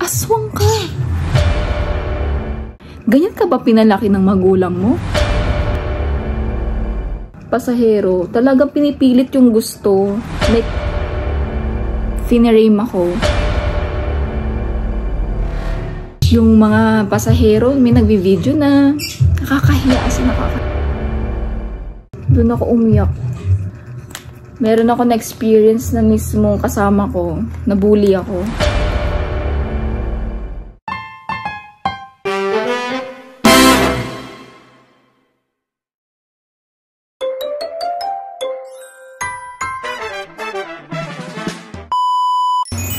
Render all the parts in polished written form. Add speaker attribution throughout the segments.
Speaker 1: Aswang ka! Ganyan ka ba pinalaki ng magulang mo? Pasahero, talagang pinipilit yung gusto. Like, finirame ako. Yung mga pasahero, may nagbi-video na nakakahiya kasi Doon ako umiyak. Meron ako na-experience na mismo kasama ko. Nabully ako.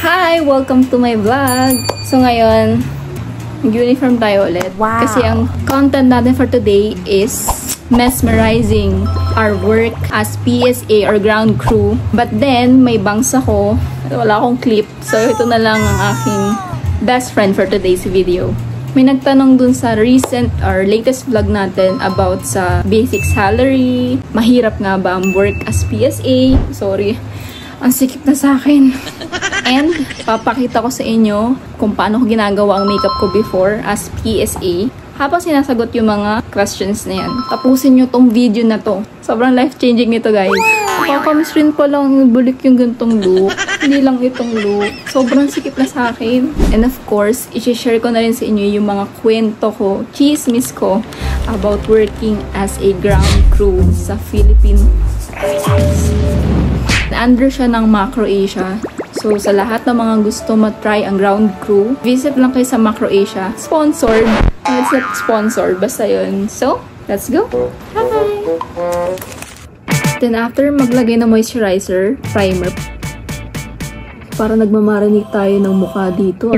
Speaker 1: Hi! Welcome to my vlog! So ngayon, mag-uniform tayo ulit. Wow. Kasi ang content natin for today is mesmerizing our work as PSA or ground crew. But then, may bangs ako. Wala akong clip. So ito na lang ang aking best friend for today's video. May nagtanong dun sa recent or latest vlog natin about sa basic salary. Mahirap nga ba ang work as PSA? Sorry. Ang sikip na sa akin. And, papakita ko sa inyo kung paano ko ginagawa ang makeup ko before as PSA. Habang sinasagot yung mga questions na yan. Tapusin nyo tong video na to. Sobrang life-changing nito, guys. Nakakamiss rin pa lang bulik yung gantong look. Hindi lang itong look. Sobrang sikip na sa akin. And of course, i-share ko na rin sa inyo yung mga kwento ko, chismis ko, about working as a ground crew sa Philippine Airlines. Under siya ng Macro Asia. So, sa lahat ng mga gusto matry ang ground crew, visit lang kayo sa Macro Asia. Sponsored. It's not sponsored. Basta yun. So, let's go. Bye! Then, after maglagay ng moisturizer, primer. Para nagmamarinig tayo ng mukha dito.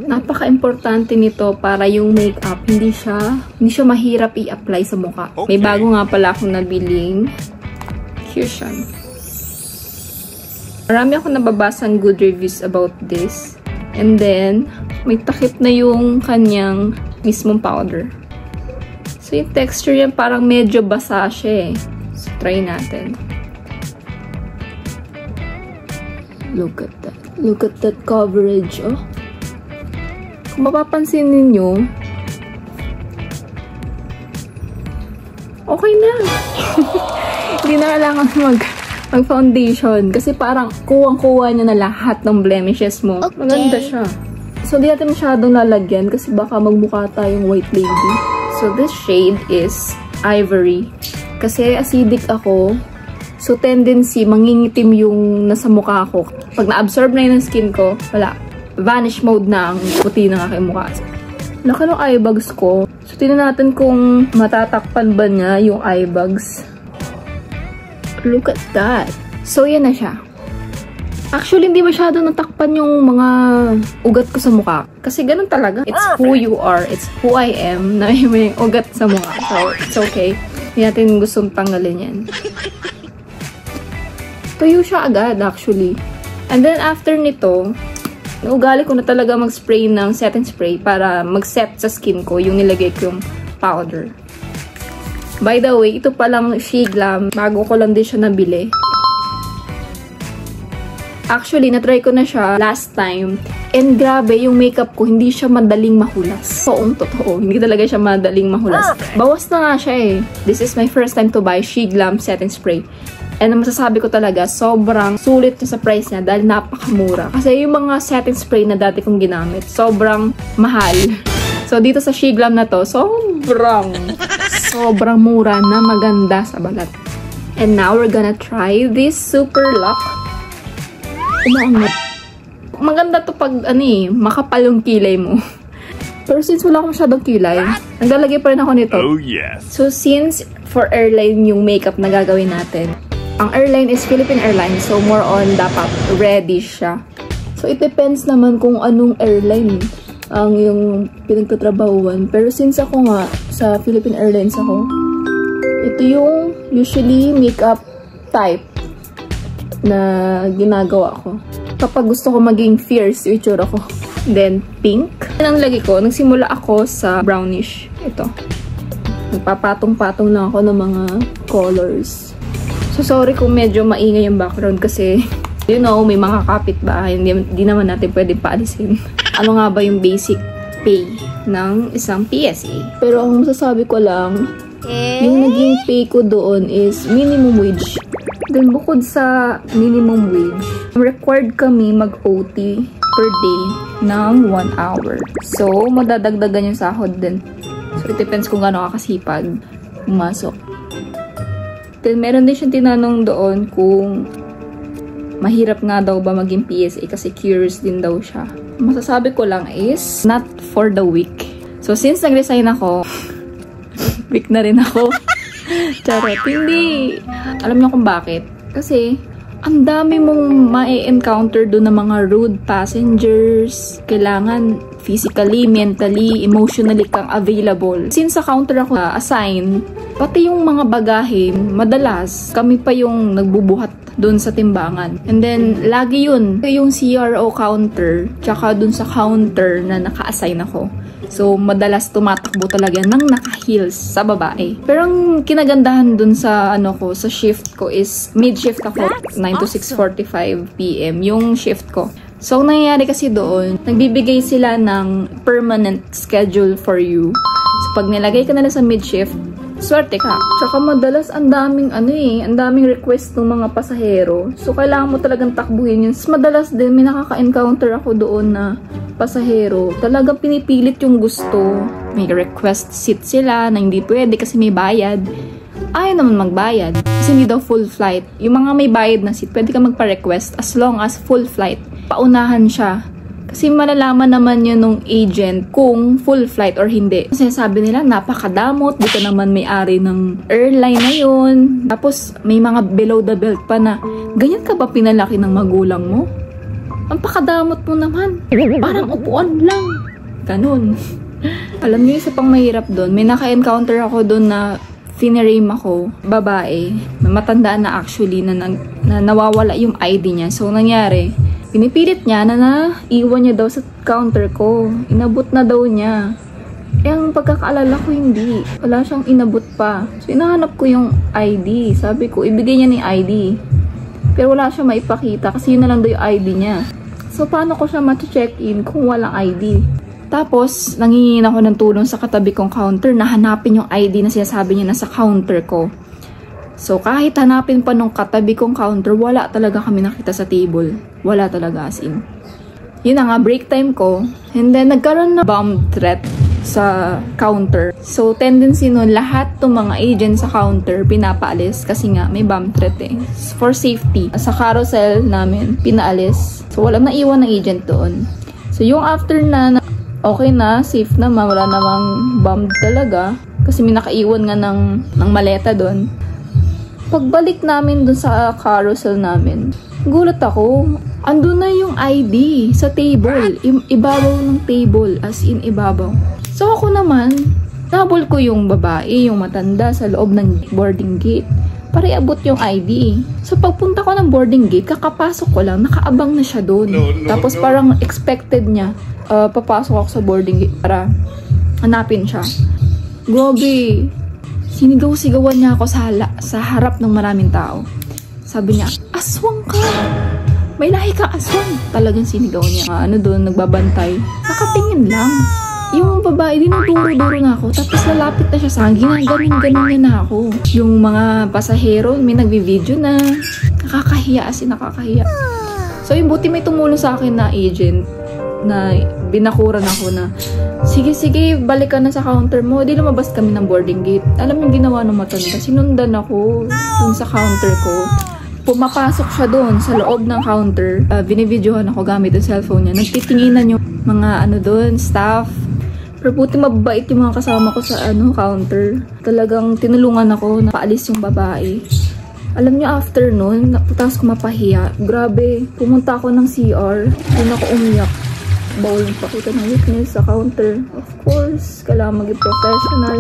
Speaker 1: Napaka-importante nito para yung makeup, hindi siya mahirap i-apply sa mukha. Okay. May bago nga pala akong nabiling cushion. Marami ako nababasang good reviews about this. And then, may takip na yung kanyang mismong powder. So, yung texture yan parang medyo basa siya eh. So, try natin. Look at that. Look at that coverage, oh. Kung mapapansin ninyo, okay na. Hindi na kailangan mag-foundation. Kasi parang kuwang-kuwa niya na lahat ng blemishes mo. Okay. Maganda siya. So, di natin masyadong lalagyan kasi baka magmukha tayong white lady. So, this shade is Ivory. Kasi acidic ako. So, tendency, mangingitim yung nasa mukha ko. Pag na-absorb na yun ng skin ko, wala. Vanish mode na ang puti ng aking mukha. Laki ng eye bags ko. So, tingnan natin kung matatakpan ba niya yung eye bags. Look at that. So, yan na siya. Actually, hindi masyado natakpan yung mga ugat ko sa mukha. Kasi ganun talaga. It's who you are. It's who I am na may ugat sa mukha. So, it's okay. Hindi natin gustong tanggalin yan. Tuyo siya agad, actually. And then, after nito, naugali ko na talaga mag-spray ng setting spray para mag-set sa skin ko yung nilagay ko yung powder. By the way, ito palang Shea Glam. Bago ko lang din siya nabili. Actually, na-try ko na siya last time. And grabe, yung makeup ko, hindi siya madaling mahulas. Totoo. Hindi talaga siya madaling mahulas. Bawas na nga siya eh. This is my first time to buy Shea Glam setting spray. And masasabi ko talaga, sobrang sulit niya sa price niya dahil napakamura. Kasi yung mga setting spray na dati kong ginamit, sobrang mahal. So, dito sa Shea Glam na to, sobrang mura na maganda sa balat. And now, we're gonna try this Super Lock. Maganda to pag, makapal yung kilay mo. Pero since wala akong masyadong kilay, naglalagay pa rin ako nito. Oh, yes. So, since for airline yung makeup na gagawin natin, ang airline is Philippine Airlines. So, more on dapat ready siya. So, it depends naman kung anong airline ang yung pinagtatrabahuan. Pero since ako nga, sa Philippine Airlines ako, ito yung usually makeup type na ginagawa ko. Kapag gusto ko maging fierce, yung itsura ko. Then, pink. Ang lagi ko, nagsimula ako sa brownish. Ito. Nagpapatong-patong lang ako ng mga colors. So, sorry kung medyo maingay yung background kasi, you know, may mga kapitbahay. Hindi naman natin pwede paalisin. ano nga ba yung basic pay ng isang PSA. Pero ang masasabi ko lang, yung naging pay ko doon is minimum wage. Then bukod sa minimum wage, required kami mag-OT per day ng 1 hour. So, madadagdagan yung sahod din. So, it depends kung gaano kakasipag pumasok. Then, meron din siyang tinanong doon kung mahirap nga daw ba maging PSA kasi curious din daw siya. Masasabi ko lang is not for the weak. So, since nag-resign ako, weak na rin ako. Charot. Hindi. Alam niyo kung bakit? Kasi, ang dami mong ma-encounter doon ng mga rude passengers. Kailangan physically, mentally, emotionally kang available. Since sa counter ako assign, pati yung mga bagahe, madalas, kami pa yung nagbubuhat doon sa timbangan. And then, lagi yun. Yung CRO counter, tsaka doon sa counter na naka-assign ako. So, madalas tumatakbo talaga ng naka-heels sa babae. Pero ang kinagandahan dun sa, sa shift ko is, mid-shift ako, 9 to 6:45 PM, yung shift ko. So, ang nangyayari kasi doon, nagbibigay sila ng permanent schedule for you. So, pag nilagay ka nila sa mid-shift, swerte ka. Tsaka madalas, ang daming request ng mga pasahero. So, kailangan mo talagang takbuhin yun. Madalas din, may nakaka-encounter ako doon na pasahero. Talagang pinipilit yung gusto. May request seat sila na hindi pwede kasi may bayad. Ayaw naman magbayad. Kasi hindi daw full flight. Yung mga may bayad na seat, pwede ka magpa-request as long as full flight. Paunahan siya. Kasi malalaman naman yun ng agent kung full flight or hindi. Kasi sabi nila, napakadamot. Dito naman may-ari ng airline na yun. Tapos, may mga below the belt pa na, ganyan ka ba pinalaki ng magulang mo? Ang pakadamot mo naman. Parang upuan lang. Ganun. Alam niyo, isa pang mahirap doon. May naka-encounter ako doon na finirame ako, babae. Matandaan na actually na nawawala yung ID niya. So, nangyari, pinipilit niya na naiwan niya daw sa counter ko. Inabot na daw niya. Eh, ang pagkakaalala ko hindi. Wala siyang inabot pa. So, inahanap ko yung ID. Sabi ko, ibigay niya ni ID. Pero wala siya maipakita kasi yun na lang daw yung ID niya. So, paano ko siya ma-check-in kung walang ID? Tapos, nangingin ako ng tulong sa katabi kong counter na hanapin yung ID na sinasabi niya nasa counter ko. So, kahit hanapin pa nung katabi kong counter, wala talaga kami nakita sa table. Wala talaga as in. Yun na nga, break time ko. And then, nagkaroon na bomb threat sa counter. So, tendency nun, lahat ng mga agent sa counter pinapaalis kasi nga may bomb threat eh. For safety. Sa carousel namin, pinaalis. So, walang naiwan na agent doon. So, yung after na okay na, safe na, wala namang bomb talaga. Kasi may nakaiwan nga ng maleta doon. Pagbalik namin doon sa carousel namin, gulat ako. Andun na yung ID sa table. Ibabaw ng table. As in, ibabaw. So, ako naman, nabol ko yung babae, yung matanda sa loob ng boarding gate para iabot yung ID. So, pagpunta ko ng boarding gate, kakapasok ko lang, nakaabang na siya doon. Tapos, parang expected niya, papasok ako sa boarding gate para hanapin siya. Grabe, sinigaw-sigawan niya ako sa harap ng maraming tao. Sabi niya, aswang ka! May lahi ka aswang! Talagang sinigaw niya. Doon, nagbabantay. Nakatingin lang. Yung babae, dinuduro-duro na ako. Tapos lalapit na siya sa akin. Ganun-ganun niya na ako. Yung mga pasahero, may nagbi-video na. Nakakahiya, as in nakakahiya. So, yung buti may tumulong sa akin na agent na binakuran ako na, sige, balik ka na sa counter mo. Di lumabas kami ng boarding gate. Alam yung ginawa ng matanda. Sinundan ako dun sa counter ko. Pumapasok siya doon sa loob ng counter. Binibidyohan ako gamit yung cellphone niya. Nagtitinginan yung mga doon, staff. Pero buti mababait yung mga kasama ko sa counter. Talagang tinulungan ako na paalis yung babae. Alam niyo, after nun, tapos ko mapahiya. Grabe, pumunta ako ng CR. Doon ako umiyak. Bawal yung pakita ng witness sa counter. Of course, kailangan maging professional.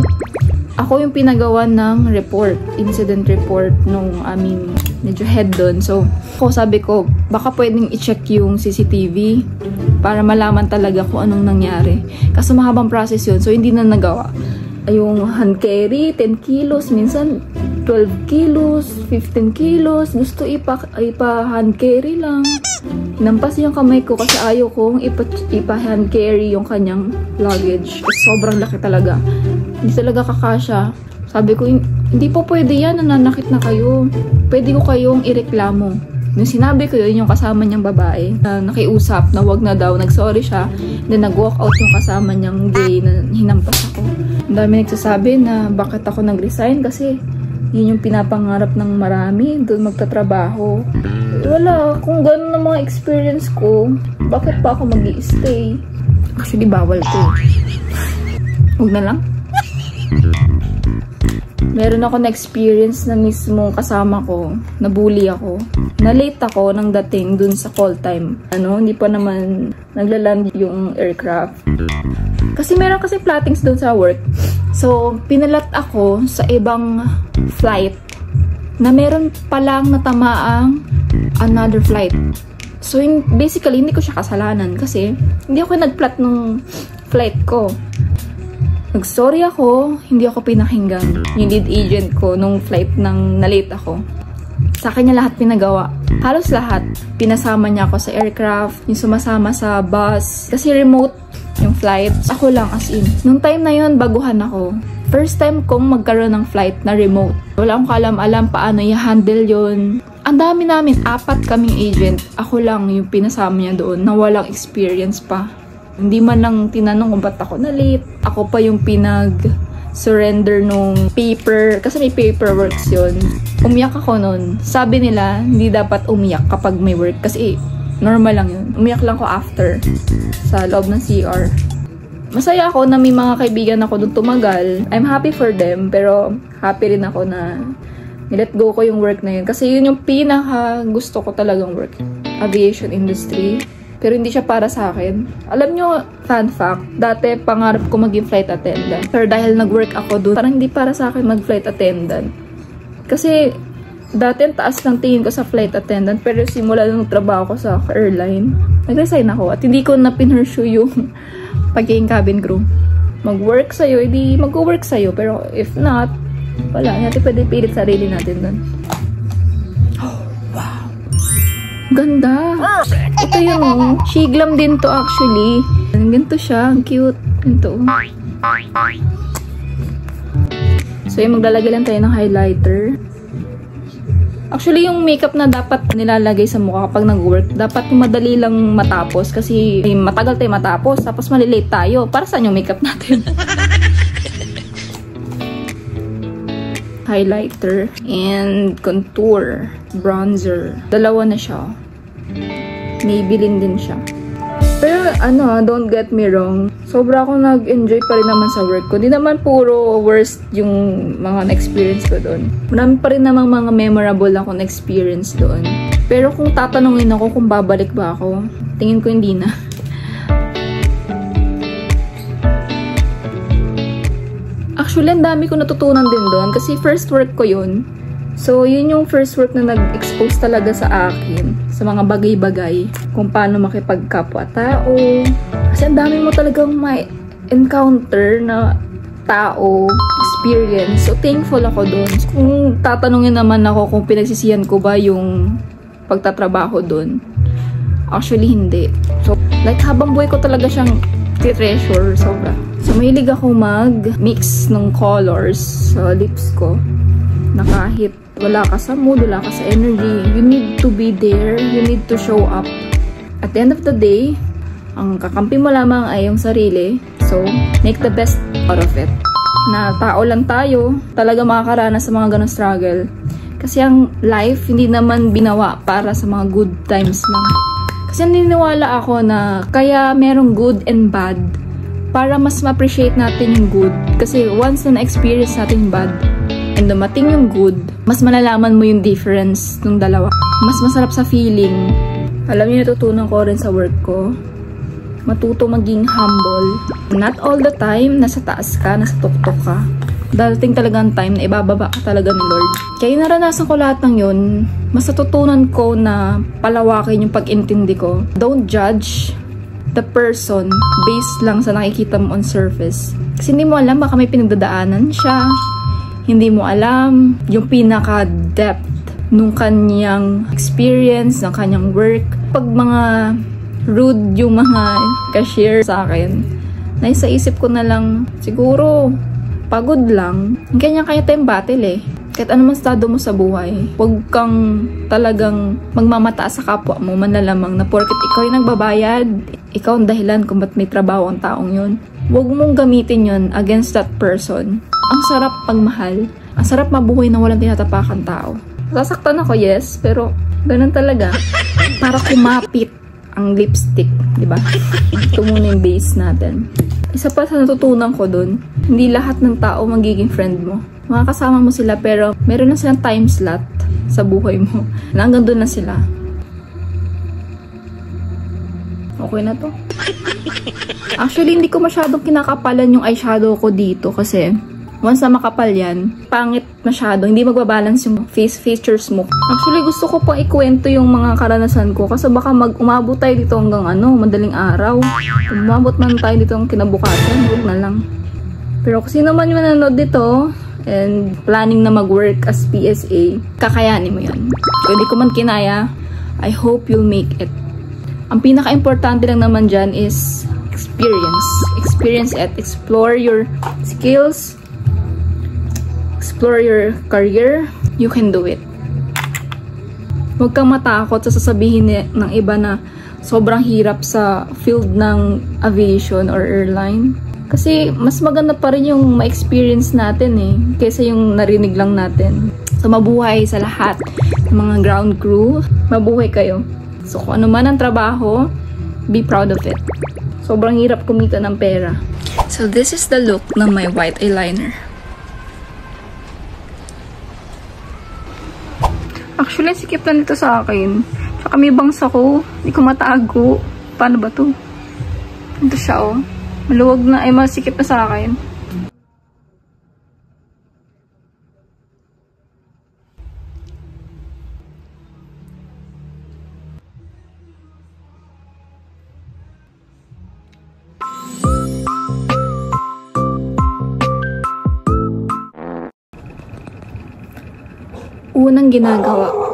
Speaker 1: Ako yung pinagawa ng report, incident report nung aming medyo head doon. So, sabi ko, baka pwedeng i-check yung CCTV para malaman talaga kung anong nangyari. Kasi mahabang process yun, so hindi na nagawa. yung hand carry, 10 kilos, minsan 12 kilos, 15 kilos. Gusto ipa-hand carry lang. Nampas yung kamay ko kasi ayaw kong ipa-hand carry yung kanyang luggage. Sobrang laki talaga. Hindi talaga kakasya. Sabi ko, hindi po pwede yan, nananakit na kayo. Pwede ko kayong ireklamo. Nung sinabi ko yun, yung kasama niyang babae, na nakiusap na wag na daw, nag-sorry siya, then nag-walk out yung kasama niyang gay na hinampas ako. Ang dami nagsasabi na bakit ako nag-resign kasi yun yung pinapangarap ng marami, doon magtatrabaho. Wala, kung gano'n na mga experience ko, bakit pa ako mag-i-stay? Actually, bawal to. Huwag na lang. Meron ako na-experience na mismo kasama ko, nabully ako. Na-late ako nang dating dun sa call time. Hindi pa naman naglaland yung aircraft. Kasi meron kasi plattings dun sa work. So, pinalat ako sa ibang flight na meron palang natamaang another flight. So, basically, hindi ko siya kasalanan kasi hindi ako nag-plat nung flight ko. Nag-sorry ako, hindi ako pinakinggan. Yung lead agent ko nung flight nang nalate ako. Sa akin niya lahat pinagawa. Halos lahat. Pinasama niya ako sa aircraft, yung sumasama sa bus. Kasi remote yung flight. Ako lang as in. Nung time na yun, baguhan ako. First time kong magkaroon ng flight na remote. Wala akong kaalam-alam paano i-handle yun. Ang dami namin, 4 kaming agent. Ako lang yung pinasama niya doon na walang experience pa. Hindi man lang tinanong kung ba't ako na-late. Ako pa yung pinag-surrender nung paper. Kasi may paperworks yun. Umiyak ako nun. Sabi nila, hindi dapat umiyak kapag may work. Kasi normal lang yun. Umiyak lang ko after. Sa loob ng CR. Masaya ako na may mga kaibigan ako dun tumagal. I'm happy for them. Pero happy rin ako na nilet go ko yung work na yun. Kasi yun yung pinaka gusto ko talagang work. Aviation industry. Pero hindi siya para sa akin. Alam nyo, fun fact, dati pangarap ko maging flight attendant. Pero dahil nag-work ako doon, parang hindi para sa akin mag-flight attendant. Kasi dati ang taas ng tingin ko sa flight attendant. Pero simula nung trabaho ko sa airline, nag-resign ako. At hindi ko na pinursue yung pagiging cabin crew. Mag-work sa'yo, hindi mag-work sa'yo. Pero if not, wala. Hindi natin pwede pilit sarili natin doon. Ganda. Ito yung shiglam din to actually. Ganito siya. Ang cute. Ganito. So yung maglalagay lang tayo ng highlighter. Actually yung makeup na dapat nilalagay sa mukha kapag nag-work, dapat madali lang matapos kasi matagal tayo matapos tapos malilate tayo. Para saan yung makeup natin? Highlighter and contour, bronzer. Dalawa na siya. Maybelline din siya. Pero don't get me wrong. Sobra akong nag-enjoy pa rin naman sa work ko. Di naman puro worst yung mga na-experience ko doon. Marami pa rin namang mga memorable ako na-experience doon. Pero kung tatanungin ako kung babalik ba ako, tingin ko hindi na. Actually, ang dami ko natutunan din doon kasi first work ko yun. So, yun yung first work na nag-expose talaga sa akin sa mga bagay-bagay. Kung paano makipagkapwa-tao. Kasi ang dami mo talagang may encounter na tao, experience. So, thankful ako doon. Kung tatanungin naman ako kung pinagsisihan ko ba yung pagtatrabaho doon, actually, hindi. So, like, habang buhay ko talaga siyang treasure, sobra. So, mahilig ako mag-mix ng colors sa lips ko. Na kahit wala ka sa mood, wala ka sa energy, you need to be there, you need to show up. At the end of the day, ang kakampi mo lamang ay yung sarili. So, make the best out of it. Na tao lang tayo, talaga makakaranas sa mga ganong struggle. Kasi ang life, hindi naman binawa para sa mga good times lang. Kasi naniniwala ako na kaya merong good and bad para mas ma-appreciate natin yung good. Kasi once na na-experience natin yung bad and dumating yung good, mas malalaman mo yung difference ng dalawa. Mas masarap sa feeling. Alam niyo, natutunan ko rin sa work ko. Matuto maging humble. Not all the time, nasa taas ka, nasa tuktok ka. Darating talaga ang time na ibababa ka talaga ni Lord. Kaya naranasan ko lahat ng yun, mas natutunan ko na palawakin yung pag-intindi ko. Don't judge the person based lang sa nakikita mo on surface. Kasi hindi mo alam, baka may pinagdadaanan siya. Hindi mo alam yung pinaka-depth nung kanyang experience, ng kanyang work. Pag mga rude yung mga cashier sa akin, naisa isip ko na lang, siguro, pagod lang. Kanya-kanya tayong battle eh. Kahit ano man estado mo sa buhay, huwag kang talagang magmamataas sa kapwa mo, manlalamang na porket ikaw yung nagbabayad, ikaw ang dahilan kung ba't may trabaho ang taong yun. Huwag mong gamitin yun against that person. Ang sarap pagmahal. Ang sarap mabuhay na walang tinatapakan tao. Sasaktan ako, yes, pero ganun talaga. Para kumapit ang lipstick, di ba? Ito muna yung base natin. Isa pa sa natutunan ko dun, hindi lahat ng tao magiging friend mo. Makakasama mo sila pero meron na silang time slot sa buhay mo. Hanggang doon na sila. Okay na to. Actually, hindi ko masyadong kinakapalan yung eyeshadow ko dito kasi once na makapal yan, pangit masyado. Hindi magbabalance yung face features mo. Actually, gusto ko pang ikwento yung mga karanasan ko kasi baka umabot tayo dito hanggang madaling araw. Umabot man tayo dito ang kinabukasan, huwag na lang. Pero kung sino man yung nanonood dito and planning na mag-work as PSA, kakayanin mo yun. Kung hindi ko man kinaya, I hope you'll make it. Ang pinaka-importante lang naman dyan is experience. Experience at explore your skills, explore your career. You can do it. Huwag kang matakot sa sasabihin ng iba na sobrang hirap sa field ng aviation or airline. Kasi mas maganda pa rin yung ma-experience natin kaysa yung narinig lang natin. So mabuhay sa lahat ng mga ground crew. Mabuhay kayo. So kung ano man ang trabaho, be proud of it. Sobrang hirap kumita ng pera. So this is the look ng my white eyeliner. Actually, sikip na nito sa akin. Tsaka may bangs ako. Hindi ko matago. Paano ba to? Ito siya maluwag na ay masikip na sa akin. Unang ginagawa